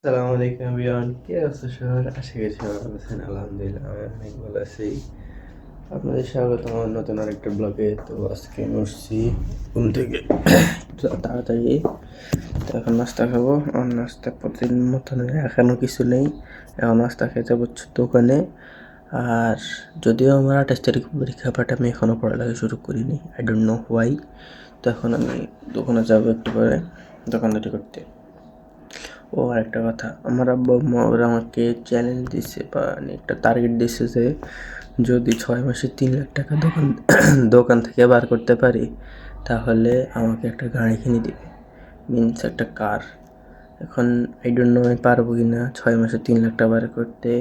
আসসালামু আলাইকুম এভরিওয়ান, কে আছে সবার? আশা করি সবাই ভালো আছেন। আলহামদুলিল্লাহ আমি অনেক ভালো আছি। আপনাদের স্বাগত আমার নতুন আরেকটা ব্লগে। তো আজকে আমি উঠছি ঘুম থেকে তাড়াতাড়ি। তো এখন নাস্তা খাবো। আমার নাস্তা প্রতিদিন মতন এখনও কিছু নেই। এখন নাস্তা খেতে হচ্ছে দোকানে। আর যদিও আমার 28 তারিখ পরীক্ষা, বাট আমি এখনও পড়ালেখা শুরু করিনি। I don't know why. তো এখন আমি দোকানে যাবো একটু পরে দোকানদারি করতে। ও আরেকটা কথা, আমার আব্বা আম্মা ওরা আমাকে চ্যালেঞ্জ দিচ্ছে বা একটা টার্গেট দিচ্ছে যে যদি 6 মাসে 3 লাখ টাকা দোকান থেকে বার করতে পারি তাহলে আমাকে একটা গাড়ি কিনে দিবে, মিনস একটা কার। এখন আই ডোন্ট নো আমি পারবো কি না 6 মাসে 3 লাখ টাকা বার করতে।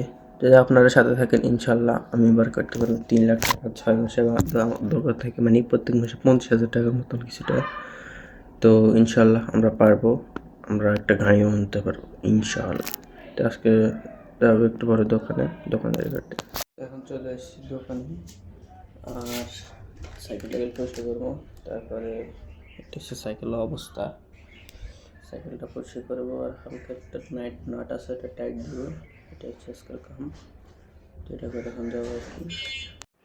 যদি আপনারা সাথে থাকেন ইনশাল্লাহ আমি বার করতে পারবো 3 লাখ টাকা 6 মাসে। আমার দোকান থেকে মানে প্রত্যেক মাসে 50,000 টাকার মতন কিছুটা। তো ইনশাল্লাহ আমরা পারবো, আমরা একটা গাড়িও আনতে পারবো ইনশাআল্লাহ। তো আজকে যাবো একটু পরে দোকানদারি করতে। এখন চলে এসেছি দোকানে। আর সাইকেল পরিষ্কার করবো। তারপরে এটা হচ্ছে সাইকেলের অবস্থা। সাইকেলটা পরিষ্কার করবো আর হালকা একটা নাট আছে, এটা টাইট দেবো। এটা হচ্ছে আজকের কাম। তো এটা করে এখন যাবো আর কি।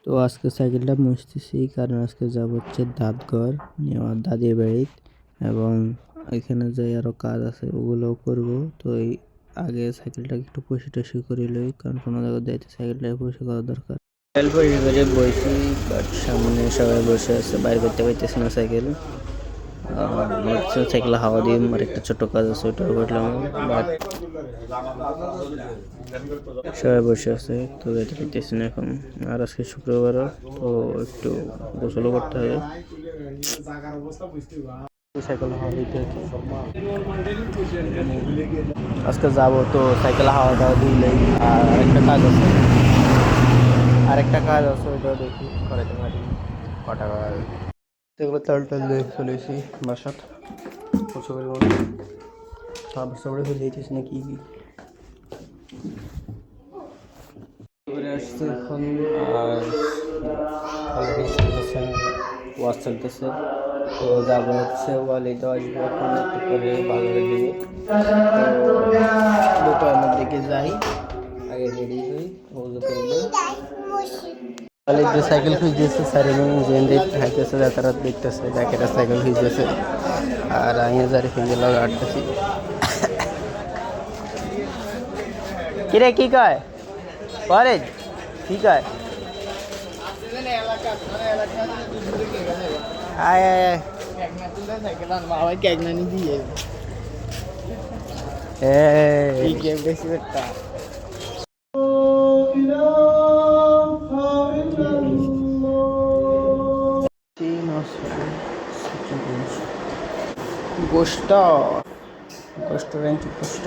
তো আজকে সাইকেলটা মুছতেছি কারণ আজকে যাব হচ্ছে দাঁতঘর আমার দাদির বাড়িতে, এবং এখানে যাই আরও কাজ আছে ওগুলোও করব। তো এই আগে সাইকেলটাকে একটু পরিষ্কার করে লই, কারণ কোনো জায়গায় যাইতে সাইকেলটাকে পরিষ্কার করা দরকার। সাইকেল পরিষ্কারে বসি, বাট সামনে সবাই বসে আছে, বাইরে করতে পারতেছি না সাইকেল। সাইকেল হাওয়া দিয়ে আর একটা ছোট কাজ আছে ওটাও করলাম, বাট সবাই বসে আছে তো যেতে পারতেছি না এখন। আর আজকে শুক্রবারও, তো একটু গোসলও করতে হবে। সাইকেল হাওয়া দিতে আজকে যাবো, তো সাইকেল হাওয়া টাওয়া দিলেই। আর আরেকটা কাজ আছে ওইটাও দেখি করাতে পারি কটা টাকা। সেগুলো চাল টাল দিয়ে চলেছি বাসাত পছন্দ করে তারপর সবাই হয়ে যেতেছি না কি করে আসছে এখন। আর অলরেডি চলতেছে, ওয়াশ চলতেছে। তো যাবো হচ্ছে ওয়ালিতে আসবো এখন একটু করে বাজারের দিকে। তো দোকানের দিকে যাই, আগে রেডি হই, ওজু করবো। ওয়ালিদ সাইকেল খুঁজতেছে, সারিমিন জেন্দিত হাইতেছে, যাতায়াত দেখতেছে জ্যাকেটের সাইকেল খুঁজতেছে। আর আমি যারি ফিঙ্গে লগে আটতেছি। কিরে কি কয় পরে কি কয়? আয় আয় আয় গোষ্ঠ গোষ্ঠ রেঞ্চ গোষ্ঠ।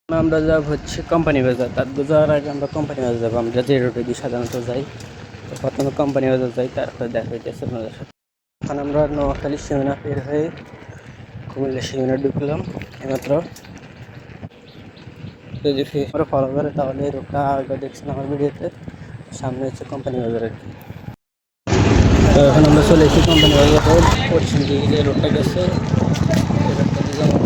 আমরা যাব হচ্ছে কোম্পানি বাজার। তার যাওয়ার আগে আমরা কোম্পানি বাজার যাবো। আমরা যে রোডে দিয়ে সাধারণত যাই, তো প্রথমে কোম্পানি বাজার যাই, তারপরে দেখা হইতেছে আপনাদের সাথে। এখন আমরা নোয়াখালী সীমানা বের হয়ে কুমিল্লা সীমানা ঢুকলাম এইমাত্র। যদি আমরা ফলো করে তাহলে এই রোডটা আগে দেখছেন আমার ভিডিওতে, সামনে হচ্ছে কোম্পানি বাজার আর কি। তো এখন আমরা চলে এসেছি কোম্পানি বাজার রোড। পশ্চিম দিকে যে রোডটা গেছে এই রোডটা দিয়ে যাবো,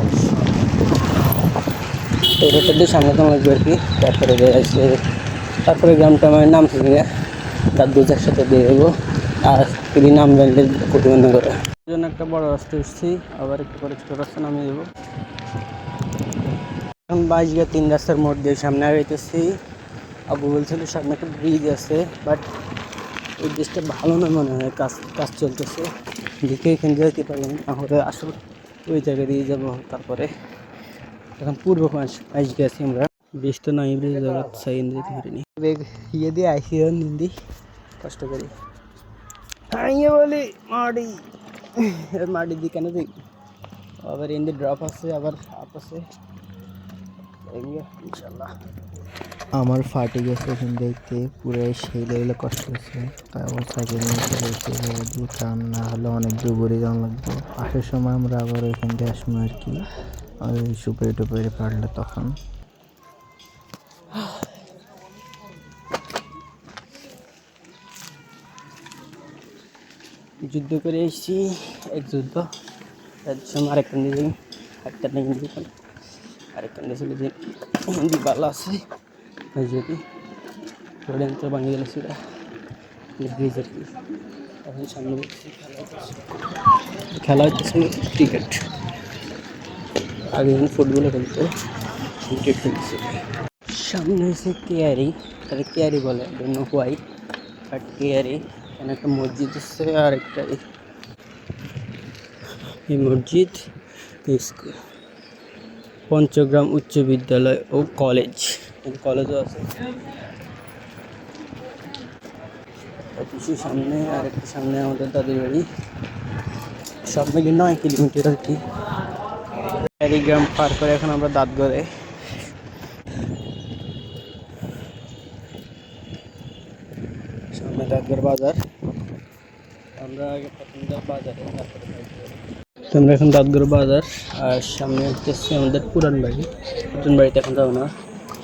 এই রোডটা দিয়ে সামনে তো লাগবে আর কি। তারপরে গ্রামটা আমার নাম শুনে তার দু একসাথে দিয়ে দেবো। আর যদি নাম জানলে প্রতিবন্ধ করে জন্য একটা বড় রাস্তা এসেছি, আবার একটু করে ছোটো রাস্তা নামিয়ে দেবো। এখন 22 3 রাস্তার মোড় দিয়ে সামনে আগাইতেছি। আবু বলছিল সামনে একটা ব্রিজ আছে, বাট ওই ব্রিজটা ভালো না মনে হয়, কাজ কাজ চলতেছে, দেখে এখান দিয়ে যেতে পারি না হলে আসলে ওই জায়গা দিয়ে যাবো। তারপরে এখন পূর্ব পাশ গেছি আমরা। ব্রিজ তো নাই, ব্রিজ সাইন দিতে পারিনি, ইয়ে দিয়ে আইসি নিন্দি কষ্ট করি ইয়ে বলি মাটি মাটি দিয়ে কেন দিই। আবার ইন্দি ড্রপ আছে, আবার আপ আছে ইনশাল্লাহ। আমার ফাটে গেছে এখান দেখতে পুরো সেই লেভেলে কষ্ট হচ্ছে, তাই আবার সাইকেল নিয়ে চলে এসেছি, কারণ না হলে অনেক দূর ঘুরে যাওয়া লাগবে। আসার সময় আমরা আবার ওইখান দিয়ে আসবো আর কি, ওই সুপারি টুপারি পারলে তখন। যুদ্ধ করে এসেছি, এক যুদ্ধ তার সময় আরেকটা নিজে একটা নেই এখানে, আরেকখানে ছিল যে হিন্দি বালা আছে যদি রোডের তো ভাঙিয়ে গেলে সেটা ব্রিজ আর কি। এখন সামনে খেলা হচ্ছে ক্রিকেট, আগে যখন ফুটবলে খেলতো ক্রিকেট খেলছে। সামনে হচ্ছে কেয়ারি, তাহলে কেয়ারি বলে don't know why, but Keari এখানে একটা মসজিদ আছে আর একটা এই মসজিদ স্কুল পঞ্চগ্রাম উচ্চ বিদ্যালয় ও কলেজ, কলেজও আছে কিছু সামনে, আর একটু সামনে আমাদের দাদির বাড়ি। সব মিলিয়ে 9 কিলোমিটার আর কি। গ্রাম পার করে এখন আমরা দাঁতগড়ে। সামনে দাঁতগড় বাজার, আমরা আগে প্রথম বাজারে, আমরা এখন দাঁতগড় বাজার। আর সামনে হচ্ছে আমাদের পুরান বাড়ি, নতুন বাড়িতে এখন যাবো না,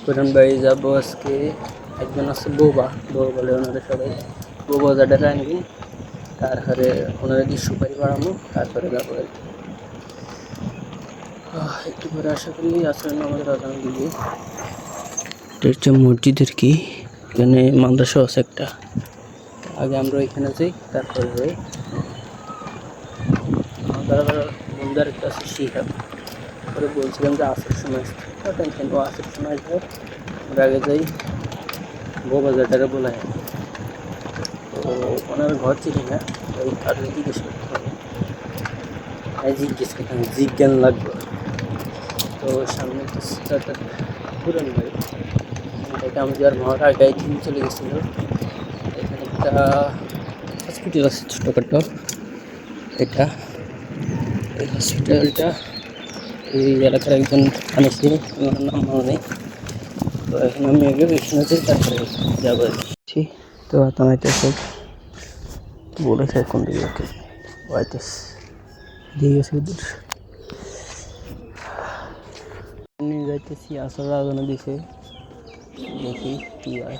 পুরান বাড়ি যাবো আজকে। একজন আছে বৌবা, বউ বলে ওনারা সবাই, বউ বাজারটা আনবি, তারপরে ওনারা দিয়ে সুপারি বাড়াবো, তারপরে যাবো আর কি। একটু পরে আশা করি আসলে আমাদের আগামী দিকে। এটা হচ্ছে মসজিদ আর কি, এখানে মাদ্রাসা আছে একটা। আগে আমরা এখানে যাই, তারপরে যাই বন্ধুর একটা আছে শিহাব, পরে বলছিলাম যে আসের সময় টেনশন, ও আসের সময় আসবে। আমরা আগে যাই বউবাজারটারে বলাই, তো ওনার ঘর চিনি না, ওই কারণে জিজ্ঞেস করতে হবে, জিজ্ঞান লাগবে। তো সামনে পুরান বাড়ি, এটা আমাদের ঘর আগে দিন চলে গেছিলো। এখানে একটা হসপিটাল আছে ছোটোখাটো, এটা এই হসপিটালটা এই এলাকার একজন আনেছি, আমার নাম মনে নেই। তো এখন আমি আগে এখানে যাই, তারপরে যাবো। তো আইতেছে বলেছে কোন দিকে ওকে আইতেস দিয়ে গেছে উদ্দের নিয়ে যাইতেছি। আসল রাজনা দিছে, দেখি কি হয়।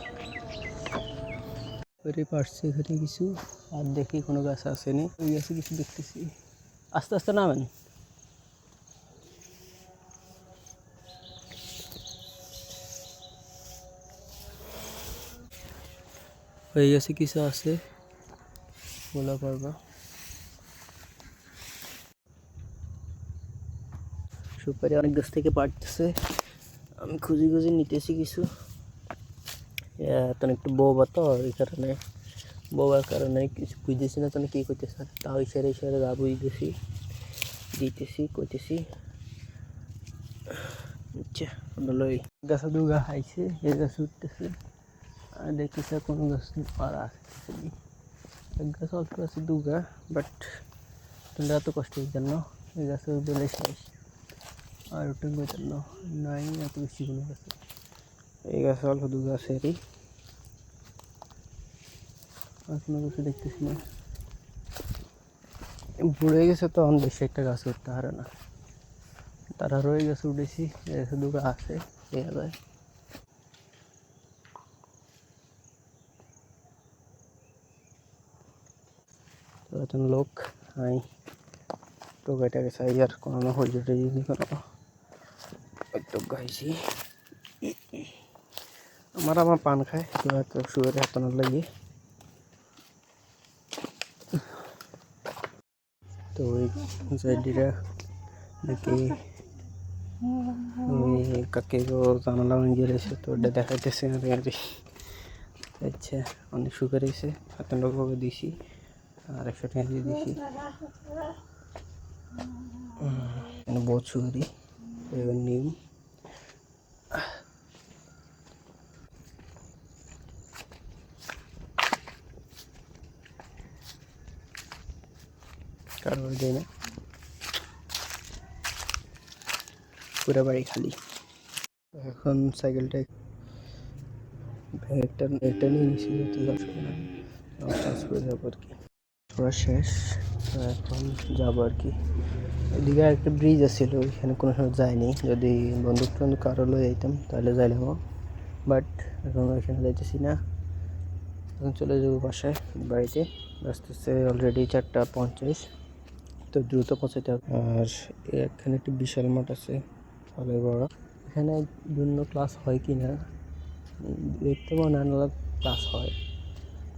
পারছে এখানে কিছু, আর দেখি কোনো গাছ আসেনি, ওই গাছে কিছু দেখতেছি। আস্তে আস্তে নামেন। হয়ে গেছে কিছু আছে বলা পারবা। সুপারি অনেক গাছ থেকে পাড়তেছে, আমি খুঁজি খুঁজি নিতেছি কিছু। তখন একটু বৌবা তো, এই কারণে বৌবার কারণে কিছু বুঝতেছি না, তখন কী করতেছে, তাও ইশারে ইশারে গা বুঝতেছি, দিতেছি কইতেছি। আচ্ছা হলো এই গাছে দুগা খাইছে, এই গাছে উঠতেছে, আর দেখতেছে কোনো গাছ পাড়া আছে, এক গাছ অল্প আছে দুগা, বাট তোমরা এত কষ্ট জন্য এই গাছে উঠলে শেষ, আর উঠে জন্য নাই এত বেশি কোনো গাছে। এই গাছে অল্প দুগা আছে এরই, আর কোনো কিছু দেখতেছি না। বুড়ে গেছে তো অন বেশি একটা গাছ উঠতে পারে না, তারা রয়ে গেছে উঠেছি, এসে দুগা আছে দেখা যায়। তো এখন লোক আই টোকাইটাকে চাই, আর কোনো হইজটে যদি কোনো একটু গাইছি। আমার পান খায় শুয়ারে হাতানোর লাগে। তো ওই সাইডটা নাকি ওই কাকে জানালা ভেঙে রয়েছে, তো ওটা দেখাইতেছে আর কি। আচ্ছা অনেক সুখে রয়েছে, হাতানোভাবে দিছি, আর 100 টাকা দিয়ে দিছি। বহুত সুখেরই নিম কারবার দেয় না, পুরো বাড়ি খালি। এখন সাইকেলটা একটা নিয়ে নিয়েছি, চার্জ করে যাবো আর কি। ওরা শেষ, তো এখন যাবো আর কি। এদিকে একটা ব্রিজ আছিল, ওইখানে কোনো সময় যায়নি, যদি বন্দুক টন্দুক কারো লয়ে যাইতাম তাহলে যাইলাম, বাট এখন ওইখানে যাইতেছি না। এখন চলে যাবো বাসায়, বাড়িতে। বাজতেছে অলরেডি 4:50। তো দ্রুত পৌঁছাতে হবে। আর এখানে একটি বিশাল মাঠ আছে, ভালোই বড়। এখানে বিভিন্ন ক্লাস হয় কি না দেখতে মনে হয় ক্লাস হয়।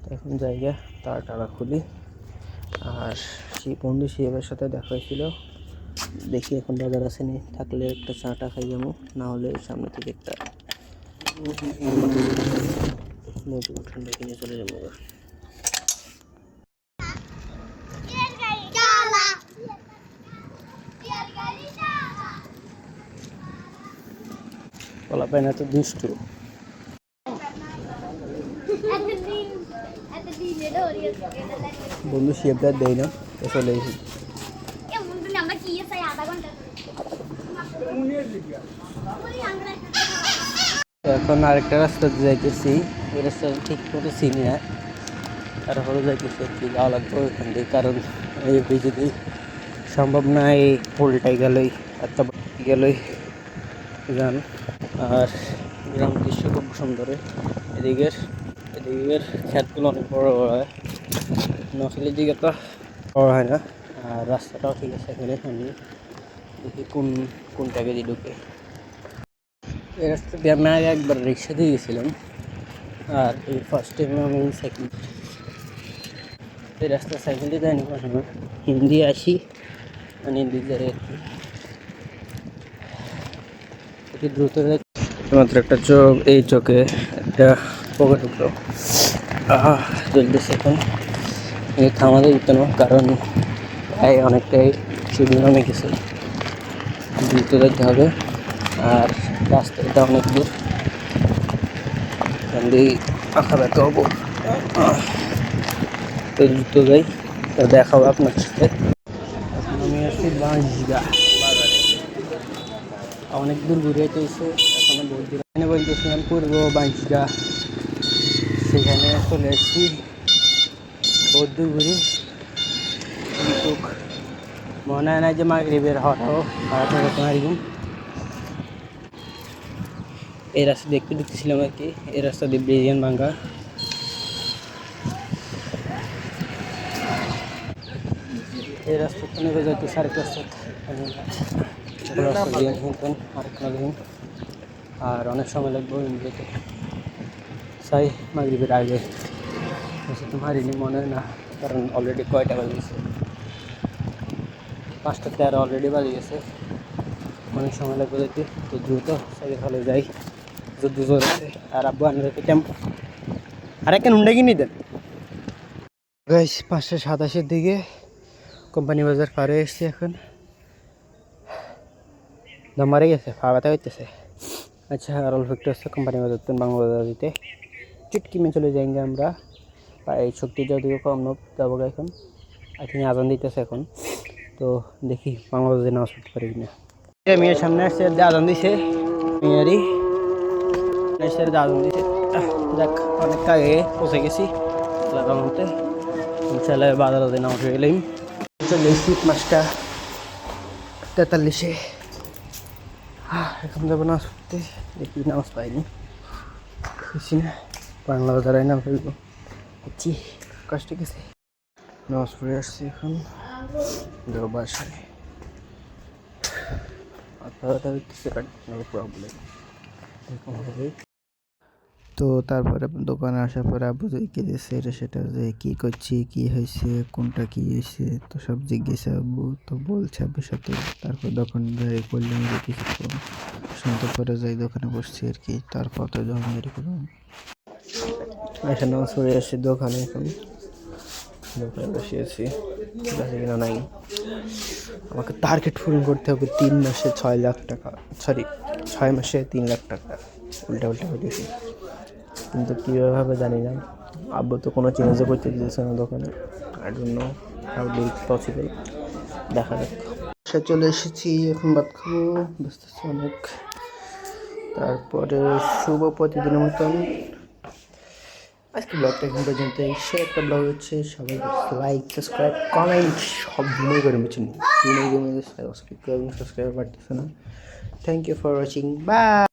তো এখন জায়গা তারা খুলি। আর সেই বন্ধু শিবের সাথে দেখা হয়েছিল, দেখি এখন বাজার আসেনি, থাকলে একটা চাটা খাই যাবো, না হলে সামনে থেকে একটা মধু ঠান্ডা কিনে চলে যাবো। বলা পায় না তো দুষ্টু। বন্ধু শিবটা দেয় না, তো চলে এসেছি। এখন আরেকটা রাস্তা যাইতেছি, ওই রাস্তা ঠিক মতো চিনি না, তারপরে যাইতেছি আর কি, যাওয়া লাগবে ওইখান থেকে, কারণ এই যদি সম্ভব না এই পোলটাই গেলই একটা গেলই যান। আর গ্রাম দৃশ্য খুব সুন্দর, এদিকের ক্ষেতগুলো অনেক বড় বড় হয়, নকলের দিকে তো বড় হয় না। আর রাস্তাটাও ঠিক আছে, এখানে আমি দেখি কোনটাকে দিয়ে ঢুকে। এই রাস্তা দিয়ে আমি আগে একবার রিক্সা দিয়ে গেছিলাম, আর এই ফার্স্ট টাইম আমি সাইকেল, এই রাস্তা সাইকেল দিয়ে যাইনি কখনো, হিন্দি আসি মানে হিন্দি যাই আর কি দ্রুত। মাত্র একটা চোখ, এই চোখে একটা পোকা ঢুকলো, চলতেছে এখন। এই থামাতে দিত না, কারণ প্রায় অনেকটাই সিঁড়ি নামে গেছে, দ্রুত যেতে হবে। আর রাস্তাটা অনেক দূর, আঁকা ব্যথা হবো, তো দ্রুত যাই, তো দেখাবো আপনার সাথে। এখন আমি আসছি বাঁশগা বাজারে, অনেক দূর ঘুরে এসে এখনো বহুত দূর। এখানে বলতেছিলাম পূর্ব বাঁশগা, সেখানে চলে এসেছি, বহুত দূর ঘুরি, কিন্তু মনে হয় না যে মাগরিবের হঠাৎ খারাপ হয়ে যেতে পারি। এই রাস্তা দেখতে ঢুকতেছিলাম আর কি, এই রাস্তা দিয়ে ব্রিজিয়ান ভাঙ্গা। এই রাস্তা তো নেবে যাইতে আরেক রাস্তা, আর অনেক সময় লাগবে যেতে, চাই মাগরিবের আগে তো মারিনি মনে হয় না, কারণ অলরেডি কয়টা বাজে গেছে, 5:13 অলরেডি বাজে গেছে, অনেক সময় লাগবে যেতে। তো দ্রুত সাইকেল ফলে যাই, যুদ্ধ জোর আছে। আর আব্বু আনলে টেম্পো আর একটা হুন্ডা কিনে দেন। 5:27 দিকে কোম্পানি বাজার পারে এসছি, এখন দম মারে গেছে, পা ব্যথা হইতেছে। আচ্ছা, আর অল্প একটু আসছে কোম্পানি বাজার তো বাংলা বাজার দিতে, চুটকি মেয়ে চলে যাইঙ্গে আমরা। এই শক্তি যদিও কম যাবো এখন, আই থিঙ্ক আজান দিতেছে এখন, তো দেখি বাংলা বাজারে নামাজ পড়তে পারি কিনা। মেয়ের সামনে আসছে, আজান দিছে, মেয়েরই আজান দিছে। যাক, অনেক আগে পৌঁছে গেছি মতে, ছেলে বাজারে নামাজ হয়ে গেলাম। চলে এসেছি 5:43, এখন যাবো নামাজ পড়তে, দেখি নামাজ পাইনি, খুশি না বাংলা বাজারে নাম ফেলবো, বুঝছি কষ্ট গেছে। নামাজ পড়ে আসছি, এখন যাবো বাসায়, প্রবলেম এরকম হবে। তো তারপরে দোকানে আসার পরে আব্বু কি দিয়েছে এটা সেটা, যে কী করছি, কী হয়েছে, কোনটা কী হয়েছে, তো সব জিজ্ঞেস আব্বু, তো বলছে আব্বুর সাথে। তারপর দোকানদারি করলাম যে কিছুক্ষণ, শুনতে পরে যাই দোকানে বসছি আর কি, তারপর তো দোকানদারি করলাম। এখানে নামাজ পড়ে আসছি দোকানে, এখন দোকানে বসিয়েছি, বেশি কিনা নাই। আমাকে টার্গেট পূরণ করতে হবে 3 মাসে 6 লাখ টাকা, সরি 6 মাসে 3 লাখ টাকা, উল্টা হয়ে গেছি, কিন্তু কীভাবে হবে জানি না। আব্বু তো কোনো চেঞ্জও করতে দিতেছে না দোকানে, I don't know how do it possible, দেখা যাক। সে চলে এসেছি, এখন ভাত খাবো, বুঝতেছি অনেক। তারপরে শুভ প্রতিদিনের মতন আজকে ব্লগটা এখন পর্যন্ত, সে একটা ব্লগ হচ্ছে, সবাই লাইক সাবস্ক্রাইব কমেন্ট সব দিনই করে মিছেন, দিনে সাবস্ক্রাইব বাড়তেছে না। Thank you for watching, by.